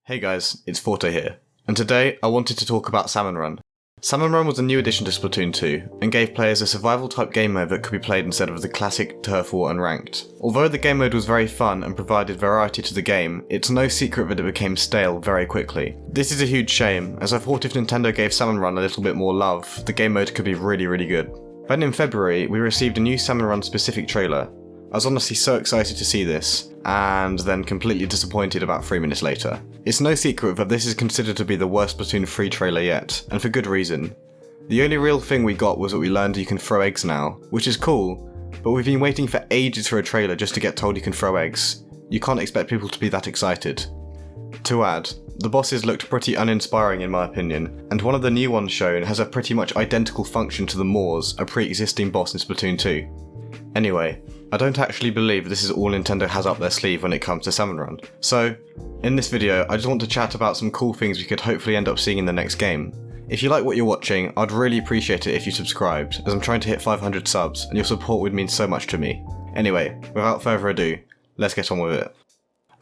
Hey guys, it's Forte here, and today I wanted to talk about Salmon Run. Salmon Run was a new addition to Splatoon 2, and gave players a survival type game mode that could be played instead of the classic Turf War Unranked. Although the game mode was very fun and provided variety to the game, it's no secret that it became stale very quickly. This is a huge shame, as I thought if Nintendo gave Salmon Run a little bit more love, the game mode could be really good. Then in February, we received a new Salmon Run specific trailer. I was honestly so excited to see this, and then completely disappointed about 3 minutes later. It's no secret that this is considered to be the worst Splatoon 3 trailer yet, and for good reason. The only real thing we got was that we learned you can throw eggs now, which is cool, but we've been waiting for ages for a trailer just to get told you can throw eggs. You can't expect people to be that excited. To add, the bosses looked pretty uninspiring in my opinion, and one of the new ones shown has a pretty much identical function to the Moors, a pre-existing boss in Splatoon 2. Anyway, I don't actually believe this is all Nintendo has up their sleeve when it comes to Salmon Run. So, in this video, I just want to chat about some cool things we could hopefully end up seeing in the next game. If you like what you're watching, I'd really appreciate it if you subscribed, as I'm trying to hit 500 subs, and your support would mean so much to me. Anyway, without further ado, let's get on with it.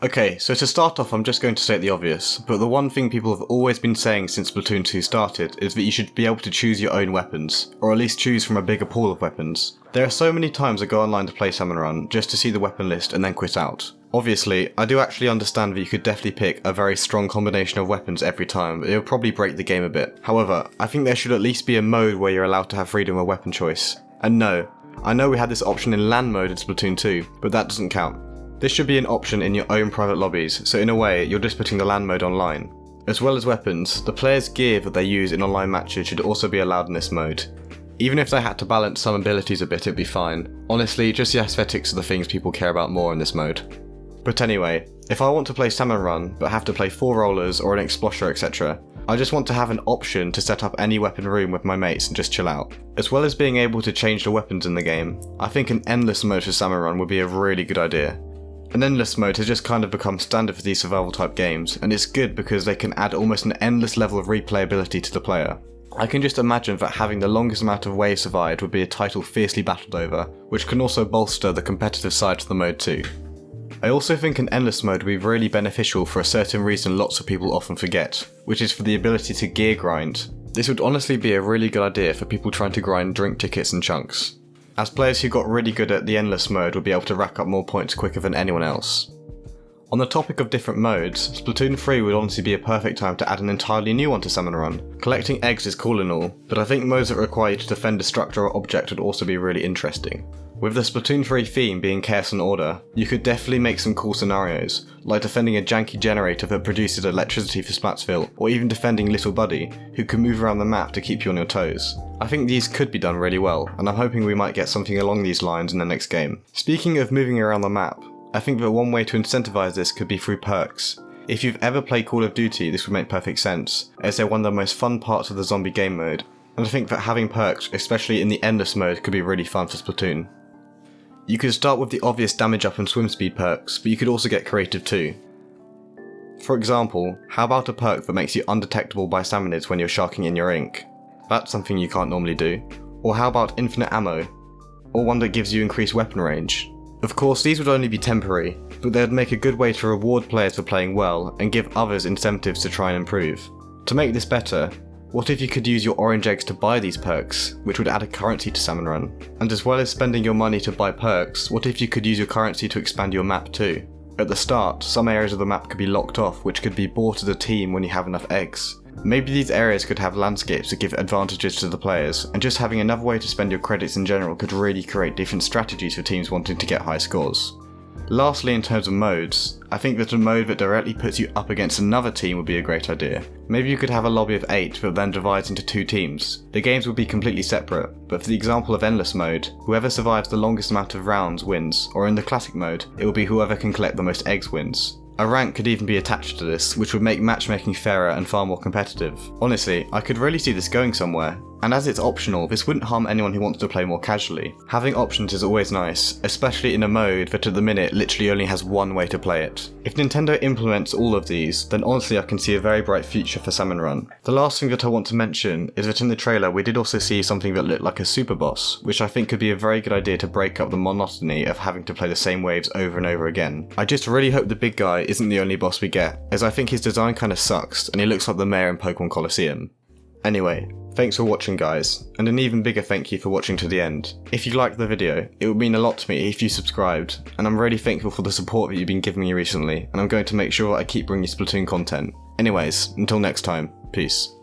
Okay, so to start off I'm just going to state the obvious, but the one thing people have always been saying since Splatoon 2 started is that you should be able to choose your own weapons, or at least choose from a bigger pool of weapons. There are so many times I go online to play Salmon Run just to see the weapon list and then quit out. Obviously, I do actually understand that you could definitely pick a very strong combination of weapons every time, but it would probably break the game a bit. However, I think there should at least be a mode where you're allowed to have freedom of weapon choice. And no, I know we had this option in LAN mode in Splatoon 2, but that doesn't count. This should be an option in your own private lobbies, so in a way, you're just putting the LAN mode online. As well as weapons, the players' gear that they use in online matches should also be allowed in this mode. Even if they had to balance some abilities a bit, it'd be fine. Honestly, just the aesthetics are the things people care about more in this mode. But anyway, if I want to play Salmon Run, but have to play 4 rollers or an explosher etc, I just want to have an option to set up any weapon room with my mates and just chill out. As well as being able to change the weapons in the game, I think an endless mode for Salmon Run would be a really good idea. An endless mode has just kind of become standard for these survival type games, and it's good because they can add almost an endless level of replayability to the player. I can just imagine that having the longest amount of waves survived would be a title fiercely battled over, which can also bolster the competitive side to the mode too. I also think an endless mode would be really beneficial for a certain reason lots of people often forget, which is for the ability to gear grind. This would honestly be a really good idea for people trying to grind drink tickets and chunks, as players who got really good at the endless mode would be able to rack up more points quicker than anyone else. On the topic of different modes, Splatoon 3 would honestly be a perfect time to add an entirely new one to Salmon Run. Collecting eggs is cool and all, but I think modes that require you to defend a structure or object would also be really interesting. With the Splatoon 3 theme being Chaos and Order, you could definitely make some cool scenarios, like defending a janky generator that produces electricity for Splatsville, or even defending Little Buddy, who can move around the map to keep you on your toes. I think these could be done really well, and I'm hoping we might get something along these lines in the next game. Speaking of moving around the map, I think that one way to incentivize this could be through perks. If you've ever played Call of Duty, this would make perfect sense, as they're one of the most fun parts of the zombie game mode, and I think that having perks, especially in the endless mode, could be really fun for Splatoon. You could start with the obvious damage up and swim speed perks, but you could also get creative too. For example, how about a perk that makes you undetectable by salmonids when you're sharking in your ink? That's something you can't normally do. Or how about infinite ammo? Or one that gives you increased weapon range? Of course, these would only be temporary, but they'd make a good way to reward players for playing well and give others incentives to try and improve. To make this better, what if you could use your orange eggs to buy these perks, which would add a currency to Salmon Run? And as well as spending your money to buy perks, what if you could use your currency to expand your map too? At the start, some areas of the map could be locked off, which could be bought as a team when you have enough eggs. Maybe these areas could have landscapes that give advantages to the players, and just having another way to spend your credits in general could really create different strategies for teams wanting to get high scores. Lastly, in terms of modes, I think that a mode that directly puts you up against another team would be a great idea. Maybe you could have a lobby of 8 that then divides into 2 teams. The games would be completely separate, but for the example of endless mode, whoever survives the longest amount of rounds wins, or in the classic mode, it will be whoever can collect the most eggs wins. A rank could even be attached to this, which would make matchmaking fairer and far more competitive. Honestly, I could really see this going somewhere. And as it's optional, this wouldn't harm anyone who wants to play more casually. Having options is always nice, especially in a mode that at the minute literally only has one way to play it. If Nintendo implements all of these, then honestly I can see a very bright future for Salmon Run. The last thing that I want to mention is that in the trailer we did also see something that looked like a super boss, which I think could be a very good idea to break up the monotony of having to play the same waves over and over again. I just really hope the big guy isn't the only boss we get, as I think his design kinda sucks and he looks like the mayor in Pokemon Colosseum. Anyway, thanks for watching guys, and an even bigger thank you for watching to the end. If you liked the video, it would mean a lot to me if you subscribed, and I'm really thankful for the support that you've been giving me recently, and I'm going to make sure I keep bringing you Splatoon content. Anyways, until next time, peace.